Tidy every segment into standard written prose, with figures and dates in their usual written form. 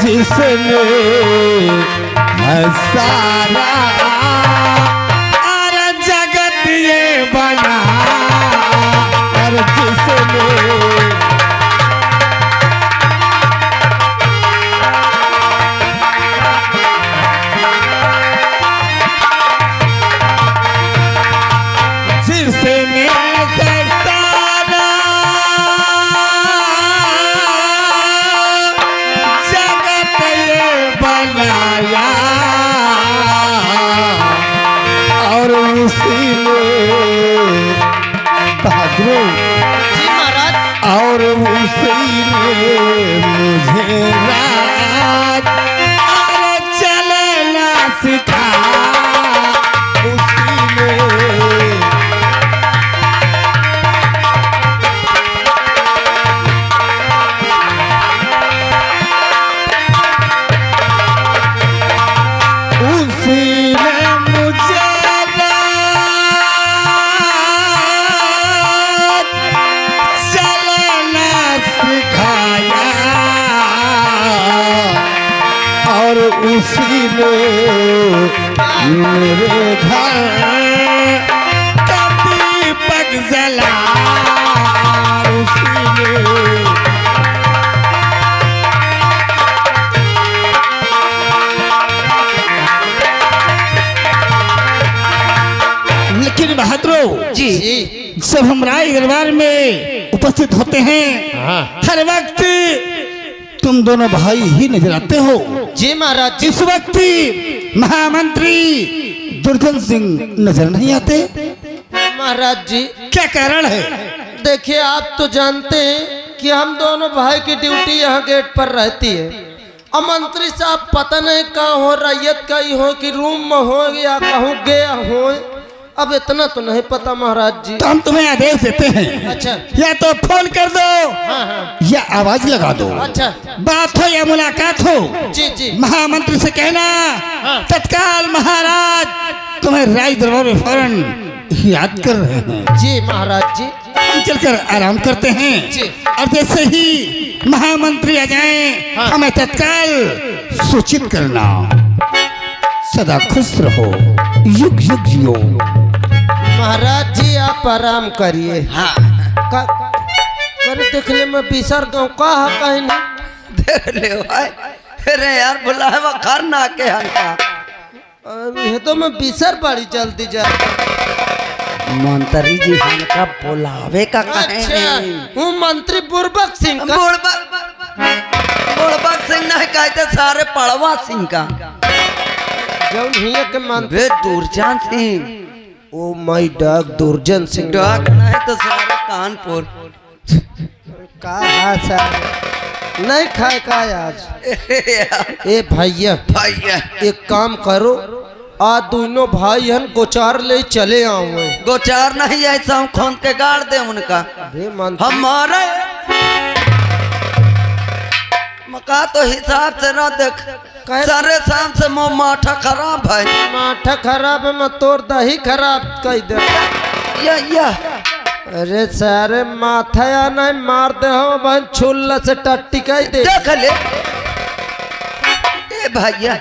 जिसने सारा अरे जगत ये बना अरे जिसने जी महाराज और उसी ने मुझे राज अरे चलना सिखा उसी ने उसी ने मेरे घर का दीपक जला उसी ने लेकिन बहादुर जी जब हम राय दरबार में उपस्थित होते हैं हर वक्त तुम दोनों भाई ही नजर आते हो। जी महाराज इस वक्त महामंत्री दुर्जन सिंह नजर नहीं आते। महाराज जी क्या कारण है? देखिए आप तो जानते हैं कि हम दोनों भाई की ड्यूटी यहाँ गेट पर रहती है। अब मंत्री साहब पता नहीं कहाँ हो, रैयत का ही हो कि रूम में हो या कहूँ गया हो, अब इतना तो नहीं पता महाराज जी। तो हम तुम्हें आदेश देते हैं। अच्छा या तो फोन कर दो हाँ। या आवाज लगा दो। अच्छा बात हो या मुलाकात हो जी जी महामंत्री से कहना तत्काल महाराज तुम्हें राय दरबार में फौरन याद कर रहे हैं। जी महाराज जी हम चलकर आराम करते हैं जी। और जैसे ही महामंत्री आ जाएं हमें तत्काल सूचित करना। सदा खुश रहो, युग युग जियो। महाराज जी आप आराम करिए। हाँ कर देखले मैं बिसर गाँव कहा कहीं नहीं देख ले भाई। अरे यार बुलावा कर ना के हल्का ये तो मैं बिसर पड़ी जल्दी जा। मंत्री जी हल्का बुलावे का कहे अच्छा हूँ मंत्री बुरबक सिंह का। बुड़बक सिंह नहीं कहते सारे पड़वा सिंह का जौन हिया के मंत्री वे दुर्जन सिंह। ओ माय डॉग दुर्जन सिंह डाक नहीं तो सारे कानपुर का है सर नहीं खाए का आज। ए भैया भैया एक काम करो आज दोनों भाई हन गोचार ले चले आऊंगे। गोचार नहीं ऐसा हम खोन के गाड़ दे उनका। अरे मंत्री हमारे मका तो हिसाब से ना देख सारे शाम से मुँह माठा खराब है। माठा खराब है मैं तोर दही खराब कह दे। या अरे सारे माथा या नहीं मार दे हो बहन छुल्ला से टट्टी कह दे। देख ले ए भैया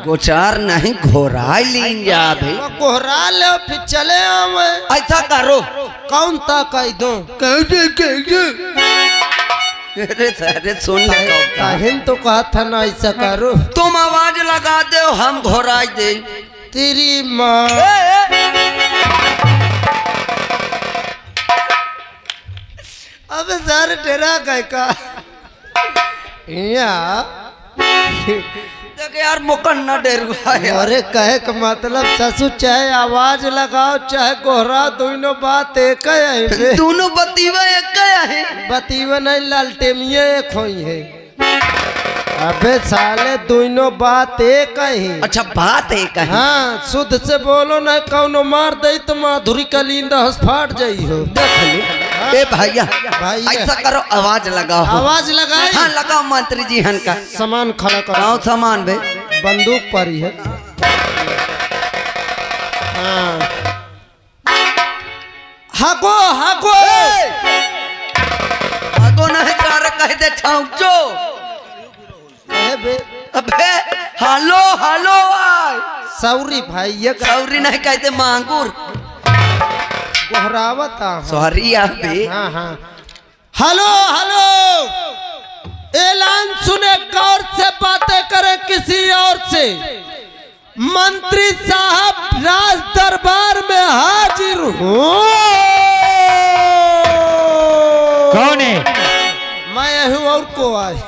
गोचार नहीं घोराई लीन जा भाई। कोहरा ले फिर चले आवे। ऐसा करो कौन ता कह दो अरे सारे सुन ले काहिन तो कहा था ना ऐसा करो। तुम आवाज लगा दे हम घोराई दे। तेरी माँ अब सारे डेरा गए का देख यार मुकन्ना डेरुआ है। अरे कहे का मतलब ससुर चाहे आवाज लगाओ चाहे कोहरा दोनों बात एक है। दोनों बतीवा एक है। बतीवा नहीं लालटेमिया एक हुई है। अबे साले दोनों बात एक है। अच्छा बात एक है। हाँ शुद्ध से बोलो ना कौनो मार दे तो माधुरी कलिंदा हंस फाट जाई हो। देख ले ए भैया ऐसा करो आवाज लगाओ। आवाज लगाई हाँ लगाओ मंत्री जी हन का सामान खड़ा करो। सामान बे बंदूक पर ही है। हाँ हागो हागो हागो नहीं सारे कह दे छाऊचो। कहे बे हेलो हेलो आय सौरी भाई ये सौरी नहीं कहते मांगूर गोहरावत सॉरी अबे हाँ हाँ हेलो हेलो ऐलान सुने गौर से बातें करें किसी और से मंत्री साहब राज दरबार में हाजिर हूँ। कौन है? मैं हूँ और को आए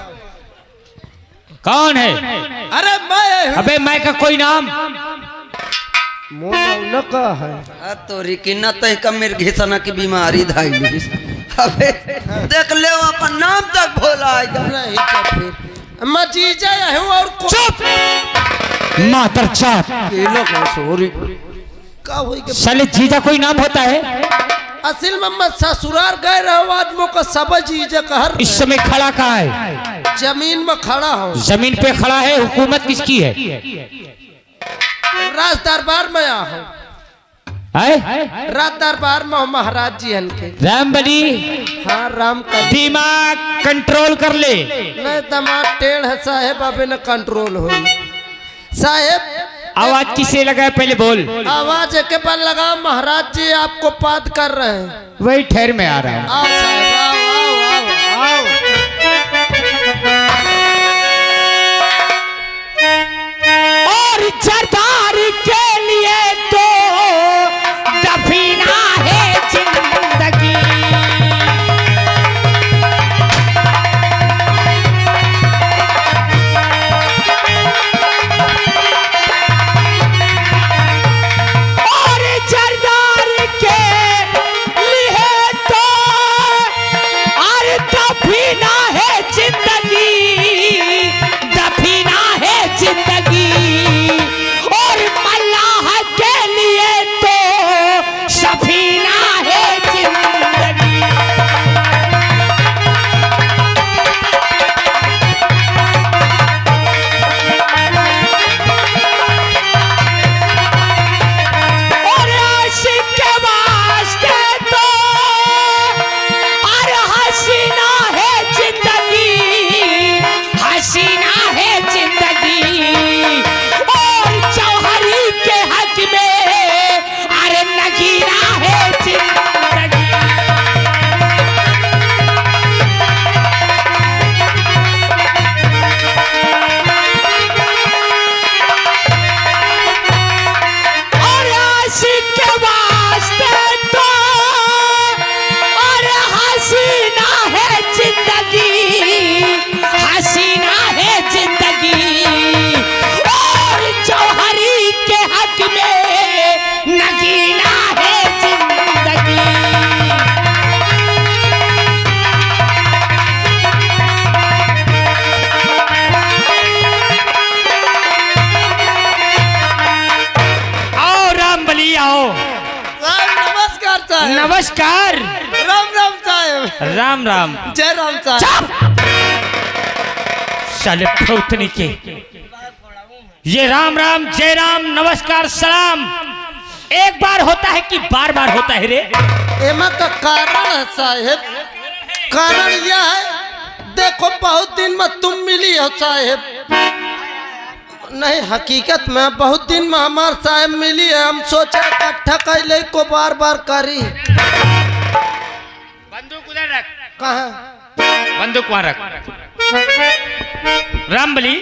कौन है? अरे मैं हूँ। अबे मैं का कोई नाम मोन का है तोरी की न तय कमीर घिसना की बीमारी धाइली अबे देख ले अपन नाम तक भूला आएगा नहीं तो फिर मैं जीजा हूँ और को चुप मातर चाप किलो का सॉरी का हुई के साले जीजा कोई नाम होता है? असल में मैं ससुराल गए रहो आदमों का सब जीजा कहर इस समय खड़ा कहाँ है? जमीन में खड़ा हूँ। जमीन पे खड़ा है। हुकूमत किसकी है? राज दरबार में आया हूँ। राज दरबार में महाराज जी के राम बली हाँ राम का दिमाग कंट्रोल कर ले। नहीं दिमाग टेढ़ है साहेब अभी न कंट्रोल हो साहेब। आवाज किसे लगा है पहले बोल। आवाज के पर लगा महाराज जी आपको पाद कर रहे हैं। वही ठहर में आ रहा है। आओ साहेब आओ आओ आओ आओ। और सरदार के लिए तो दफीना है जिंदगी। और सरदार के लिए तो और दफीना है जिंदगी, दफीना है जिंदगी। और मल्लाह के लिए तो सफीना है जिंदगी। और आशिक के वास्ते तो और हसीना है जिंदगी, हसीना है जिंदगी। और जौहरी के हक में अरे नगीना है जिंदगी। और आशिक के वास्ते तो और हसीना है जिंदगी, हसीना है जिंदगी। और जौहरी के हक में नगीना है जिंदगी। आओ राम बली आओ। साहब नमस्कार साहब। नमस्कार। राम राम साहब। राम राम। जय राम साहब। साले फौतनी के ये राम राम जय राम नमस्कार सलाम एक बार होता है कि बार बार होता है रे? एमा का कारण है साहेब। कारण यह है देखो बहुत दिन में तुम मिली हो साहेब। नहीं हकीकत में बहुत दिन में हमार साहेब मिली है। हम सोचे इकट्ठा कैले को बार बार करी। बंदूक उधर रख। कहाँ? बंदूक वहां रख। रामबली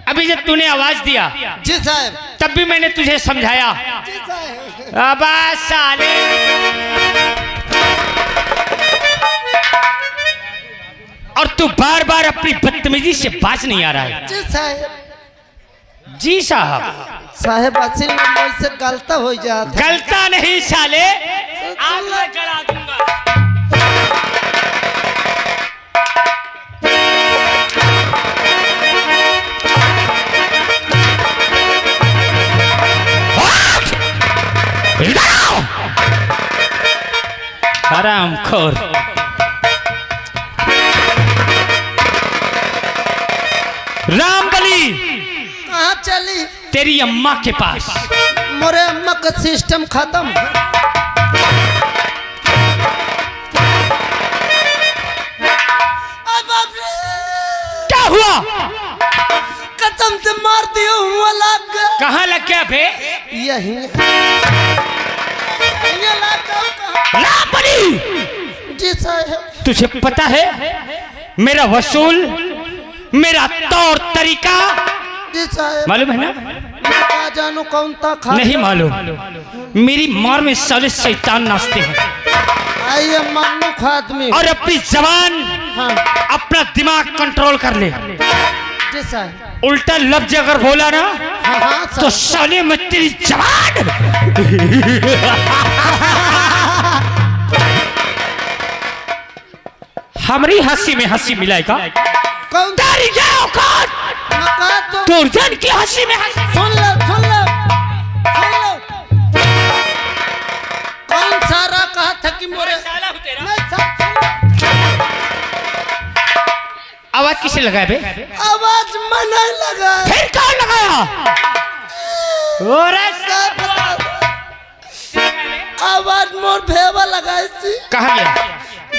अभी जब तूने आवाज दिया जी साहब। तब भी मैंने तुझे समझाया। जी साहब। अबा साले और तू बार बार अपनी बदतमीजी से बाज नहीं आ रहा है। जी साहब। जी साहब। साहेब असल में मुझसे गलता हो जाता। गलता नहीं साले आग में जला दूंगा। हरामखोर। रामबली कहाँ चली? तेरी अम्मा के पास। मोरे अम्मा का सिस्टम खत्म। क्या हुआ? कसम से मार दियो हुआ लग गया। कहाँ लग गया बे? यही ये लग गया कहाँ? ना पड़ी। जी साहब तुझे पता है मेरा वसूल, मेरा तौर तरीका जी साहब मालूम है ना? क्या जानू कौन था खा नहीं मालूम। मेरी मार में साले शैतान नाचते हैं आइए मन्नू आदमी और अपनी जबान हाँ अपना दिमाग कंट्रोल कर ले। जी साहब उल्टा लफ्ज अगर बोला ना हाँ हाँ तो साले में तेरी जबान हमारी हंसी में हंसी मिलाएगा। कौन तेरी क्या औकात? मका तो दुर्जन की हंसी में हंसी। सुन लो सुन लो सुन लो कौन सारा कहा था कि मोरे नहीं, आवाज किसे लगाया बे? आवाज में नहीं लगा फिर कौन लगाया? ओरे आवाज मोर भेवा लगाई थी कहाँ गया?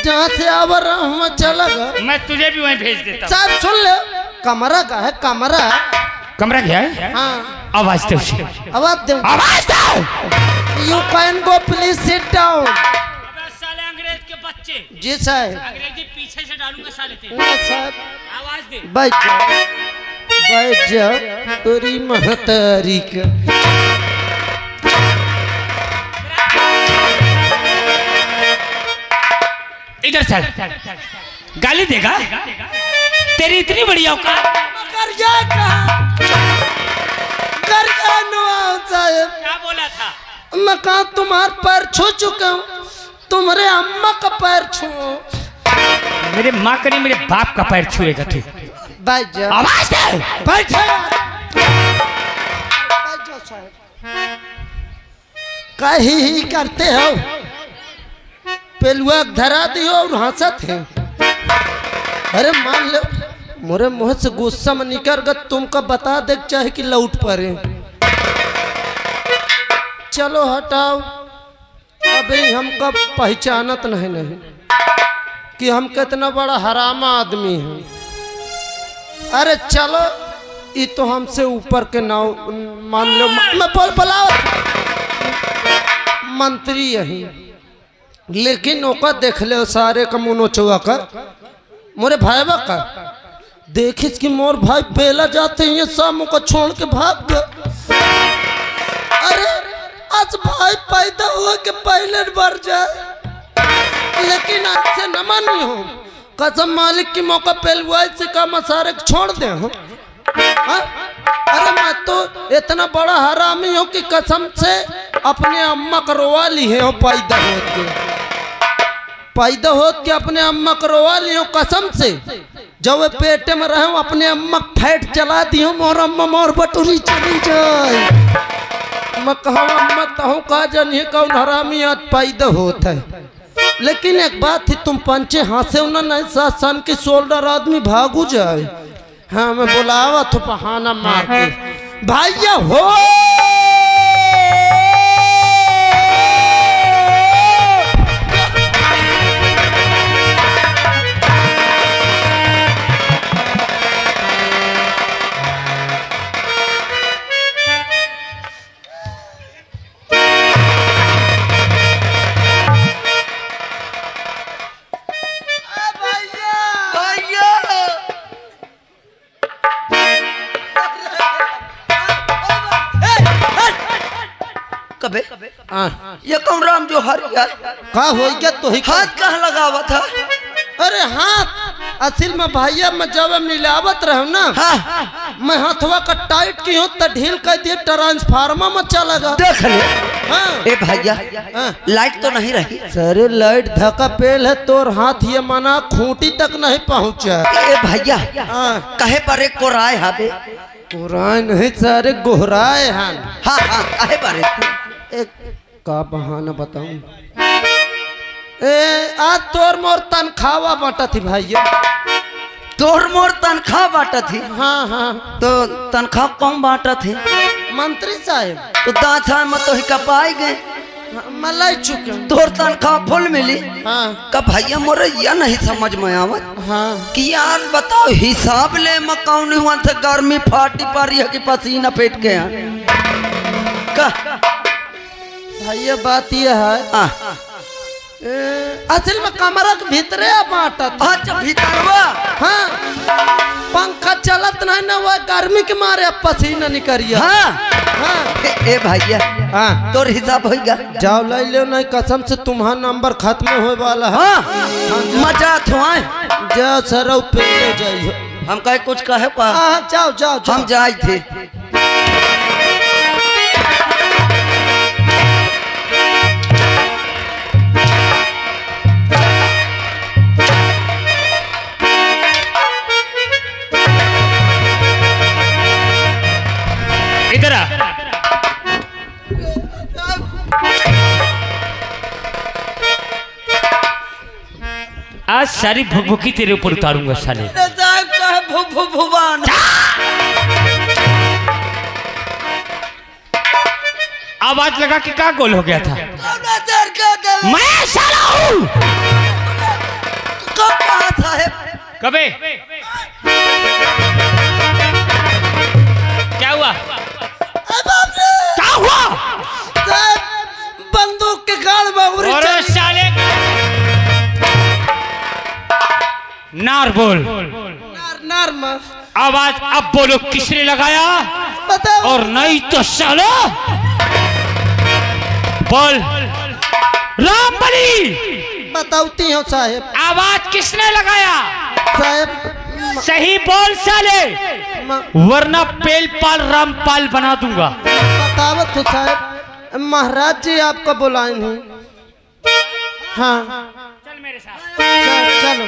जहाँ से आवर रहा हूँ मैं चला गया। मैं तुझे भी वहीं भेज देता हूँ। साहब सुन ले कमरा का है कमरा कमरा गया है? हाँ आवाज दे उसे। आवाज दे आवाज दे। You can go please sit down. साले अंग्रेज के बच्चे। जी साहब अंग्रेजी पीछे से डालूंगा साले तेरे। ना साहब आवाज दे। बैठ जा तोरी महतारी का। इधर चल। गाली देगा? तेरी इतनी बड़ी औकात। करजा कहाँ? करजा नवाब साहब क्या बोला था? मैं कहा तुम्हार पैर छू चुका हूँ तुम्हारे अम्मा का पैर छू। मेरे माँ करी मेरे बाप का पैर छुएगा तू। बैठ जा आवाज दे। बैठ जा साहब कहीं ही करते हो पेलुआ धरा दियो और हंसत है। अरे मान लो मोरे मुंह से गुस्सा में निकल गया तुमको बता दे चाहे कि लौट पड़े। चलो हटाओ अभी हमको पहचानत नहीं कि हम कितना बड़ा हरामा आदमी हैं। अरे चलो ये तो हमसे ऊपर के नाव मान लो मैं बुलाओ मंत्री यही लेकिन ओका देख ले सारे का मुनो चौआ कर मोरे भाई का देखिस कि मोर भाई बेला जाते हैं शाम को छोड़ के भाग गए। अरे आज भाई पैदा हुआ के पहले बढ़ जाए लेकिन आज से न मानी हो कसम मालिक की मौका पेलवाई से काम सारे छोड़ दे हो। अरे मैं तो इतना बड़ा हरामी हूँ कि कसम से अपने अम्मा करवा ली है पैदा होत के अपने अम्मा करवा ली हूँ कसम से। जब वे पेटे में रहे अपने अम्मा फैट चला दी हूँ मोर अम्मा मोर बटुरी चली जाए। मैं कहूँ अम्मा तहूँ कहा जानिए कौन हरामी आज पैदा होता है। लेकिन एक बात थी तुम पंचे हाथे नहीं साथ सन की शोल्डर आदमी भागू जाए। हाँ मैं बुलावा तो बहाना मार के भैया हो कबे ये कौन राम जो हर गया का हो गया तो ही हाथ कहाँ लगावा था? अरे हाथ असल में भैया मैं जब मिलावत रहूं ना हाँ मैं हाथवा का टाइट की हूँ तो ढील कर दिए ट्रांसफार्मर में चला गया। देख ले। हाँ ए भैया हाँ। लाइट तो नहीं रही? सारे लाइट धक्का पेल है तोर हाथ ये मना खूंटी तक नहीं पहुँचा। ए भैया हाँ कहे पर एक कोराए हाबे? कोराए नहीं सारे गोहराए हैं। हाँ हाँ कहे पर एक का बहाना बताऊं आज तोर मोर तनख्वाह बांटा थी भैया। तोर मोर तनख्वाह बांटा थी? हाँ हाँ तो तनख्वाह कौन बांटा थी? मंत्री साहब तो दाछा में तो ही कपाई गए। मलाई चुके तोर तनख्वाह फुल मिली। हाँ का भैया मोरे यह नहीं समझ में आवत हाँ कि यार बताओ हिसाब ले मकान हुआ से गर्मी फाटी पा रही है कि पसीना फेंट के हैं का भैया बात यह है असल में कमरा के भीतरे बाटा अच्छा भीतरवा हाँ पंखा चलत नहीं ना वो गर्मी के मारे अब पसीना निकरिया हाँ हाँ ए भैया हाँ तोर हिसाब होगा जाओ ले लो नहीं कसम से तुम्हारा नंबर खत्म होए वाला है हाँ मजा थुआए जा सर पे ले जाइयो हम कहे कुछ कहे पा हाँ जाओ जाओ हम जाए थे इधर आ। आज सारी भुकभुकी तेरे ऊपर उतारूंगा साले। भुवन आवाज लगा कि क्या गोल हो गया था? मैं साला हूँ। कबे क्या हुआ? क्या हुआ? बंदूक के गाल बाबूरी और साले नार बोल। नार नार मार आवाज अब बोलो किसने लगाया? बताओ और नहीं तो सालो बोल रामबली। बताऊती हूँ साहेब आवाज किसने लगाया? साहेब सही बोल साले वरना पेल पाल रामपाल बना दूंगा। बतावत हो साहेब महाराज जी आपको बुलाए हैं। हाँ चल मेरे साथ। चलो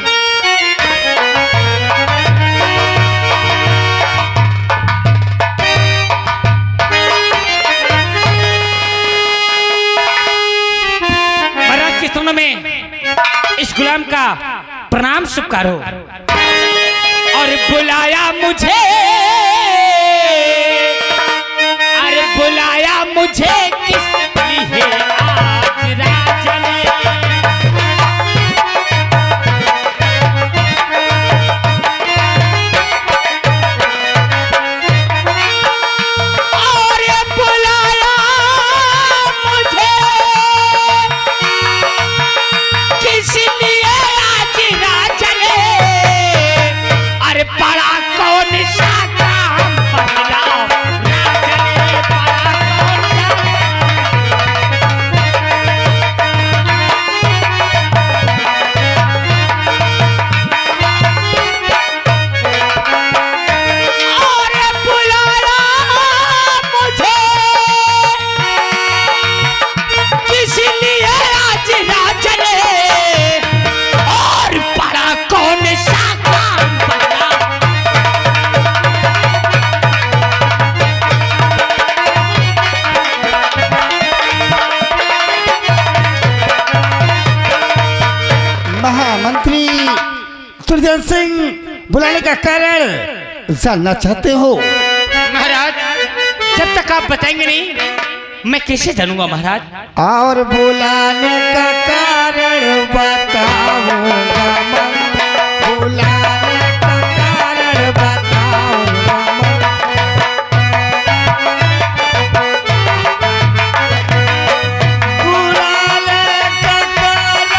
महाराज के सुनो में इस गुलाम का प्रणाम स्वीकारो। और बुलाया मुझे, अरे बुलाया मुझे किस लिए आज राजा ने? और बुलाया मुझे किस लिए आज राजा ने? अरे बड़ा कौन सा काम बदलाओ राजा ने? बड़ा कौन सा और बुलाया मुझे किस लिए आज राजा ने? और बड़ा कौन सा काम बदला? महामंत्री दुर्जन सिंह बुलाने का कारण जानना चाहते हो? महाराज जब तक आप बताएंगे नहीं मैं कैसे जानूंगा महाराज? और बुलाने का कारण बताऊंगा मैं। बुलाने का कारण बताऊंगा मैं। बुलाने का कारण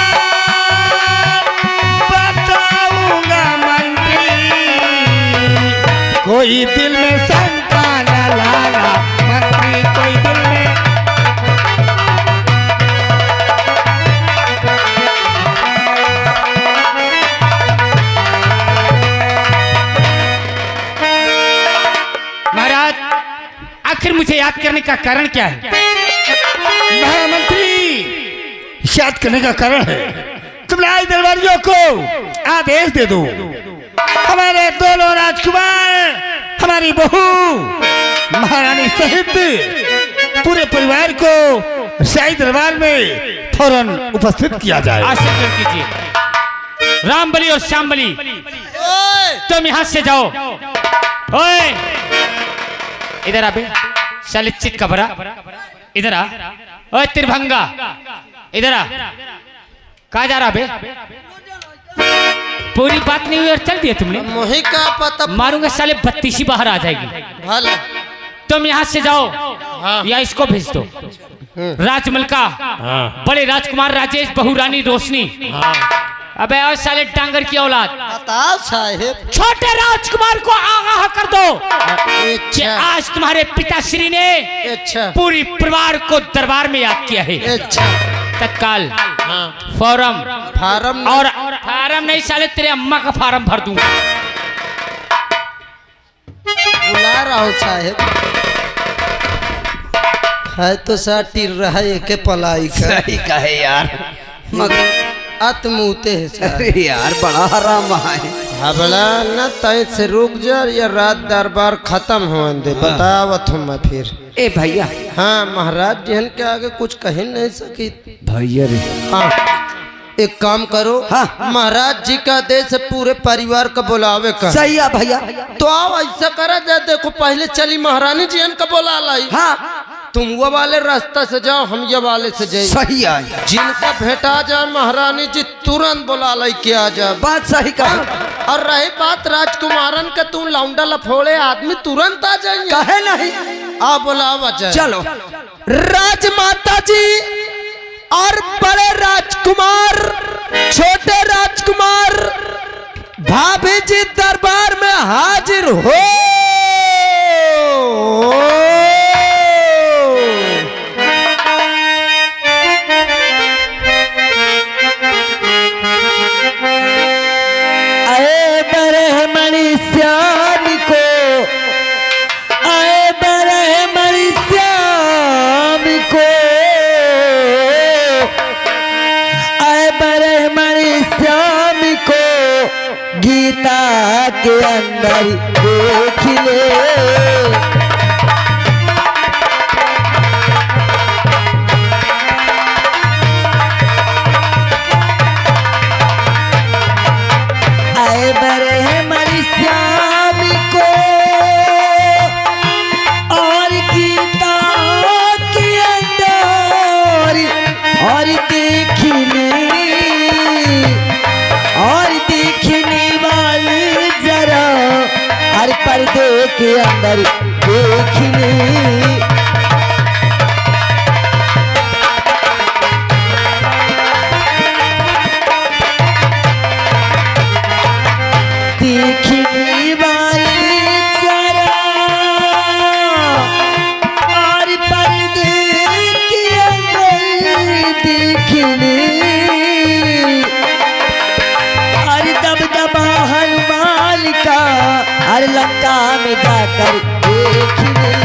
बताऊंगा मंत्री। कोई दिल में शंका न लाना मंत्री, कोई दिल में महाराज आखिर मुझे याद करने का कारण क्या है? महामंत्री याद करने का कारण है तुम राज दरबारियों को आदेश दे दो हमारे दोनों राजकुमार, हमारी बहू महारानी सहित पूरे परिवार को शाही दरबार में फौरन उपस्थित किया जाए। आशीर्वाद कीजिए। रामबली और श्यामबली तुम यहाँ से जाओ। ओए इधर आ बे साले चित का बरा, इधर आ। ओए त्रिभंगा, इधर आ। कहा जा रहा बे? पूरी बात नहीं हुई और चल दिया तुमने। मुझे का पता। मारूंगा साले, बत्तीसी बाहर आ जाएगी। भला तुम यहाँ से जाओ। हाँ। या इसको भेज दो। राजमल का बड़े राजकुमार राजेश, बहू रानी रोशनी। अबे और साले डांगर की औलाद, बताओ साहेब। छोटे राजकुमार को आगाह कर दो कि अच्छा आज तुम्हारे पिताश्री ने अच्छा पूरी परिवार को दरबार में याद किया है। अच्छा। तत्काल हाँ। फॉर्म फार्म और फार्म नहीं साले, तेरे अम्मा का फार्म भर दूंगा। बुला रहा हूँ साहेब। है तो साटिर रहा है के पलाई का। सही कहे यार, मगर आत्मूते है साहब। अरे यार बड़ा हराम है। हबला न तय से रुक जा या रात दरबार खत्म हो दे। बतावत हूँ मैं फिर। ए भैया। हाँ महाराज जहन के आगे कुछ कह नहीं सकी। भैया रे। हाँ एक काम करो। हाँ। महाराज जी का आदेश है पूरे परिवार का बुलावे का। सही है भैया। तो आओ ऐसा करा जाए। देखो पहले चली महारानी जी का बुला लाई। हाँ तुम वो वाले रास्ता से जाओ, हम ये वाले से जाए। सही है। जिनका भेटा जाए महारानी जी तुरंत बुला लाई के आ जाए। बात सही कहा। और रही बात राजकुमारन का, तू लौंडा लफोड़े आदमी तुरंत आ जाएंगे। कहे नहीं। आ बुलावा जाए। चलो। राजमाता जी और बड़े राजकुमार, छोटे राजकुमार, भाभी जी दरबार में हाजिर हो। आए बरहमणि श्याम को, आए बरहमणि श्याम को, आए बरहमणि श्याम को गीता के अंदर देख ले। आए बरहमणि श्याम को और गीता के अंदर और देखने वाले जरा हर पर्दे के अंदर देखने। देखने वाले जरा और पर्दे के अंदर देखने। और दबदबा हनुमान का हर लंका में जाकर देखने।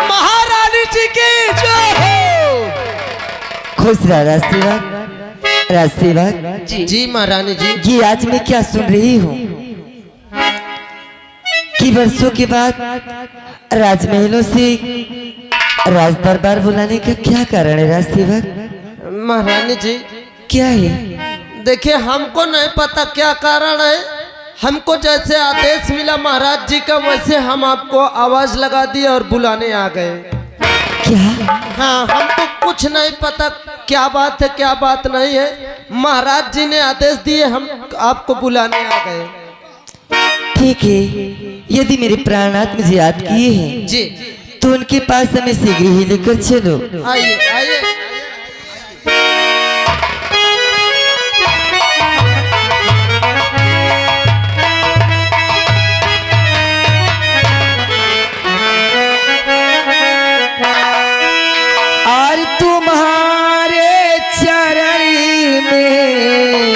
महारानी जी की जय हो। खुश रहा राष्ट्रीय राष्ट्रीय। जी महारानी जी। ये आज मैं क्या सुन रही हूँ कि वर्षों के बाद राजमहलों से राज दरबार बुलाने का क्या कारण है राष्ट्रीय? महारानी जी क्या है? देखिए हमको नहीं पता क्या कारण है। हमको जैसे आदेश मिला महाराज जी का, वैसे हम आपको आवाज लगा दिए और बुलाने आ गए। क्या? हाँ हमको कुछ नहीं पता क्या बात है क्या बात नहीं है। महाराज जी ने आदेश दिए, हम आपको बुलाने आ गए। ठीक है, यदि मेरे प्राणनाथ मुझे याद किए हैं जी तो उनके पास हमें शीघ्र ही लेकर चलो। आइए आइए। और तुम्हारे चरण में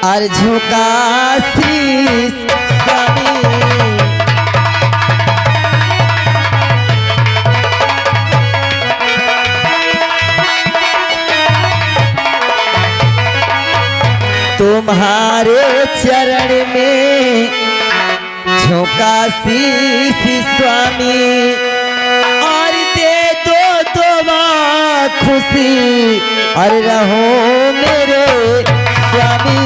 और झुका शीश स्वामी। तुम्हारे चरण में झुका शीश स्वामी। और दे दो दोबारा खुशी और रहो मेरे स्वामी।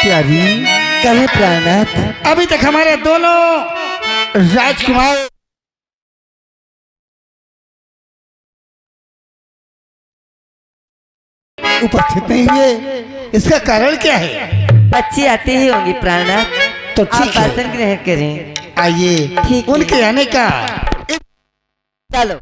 प्यारी, कहे प्राणनाथ, अभी तक हमारे दोनों राजकुमार उपस्थित नहीं हुए, इसका कारण क्या है? बच्चे आते ही होंगे प्राणनाथ, तो आप ठीक है, भाषण ग्रहण करें। आइए ठीक है। उनके आने का चलो।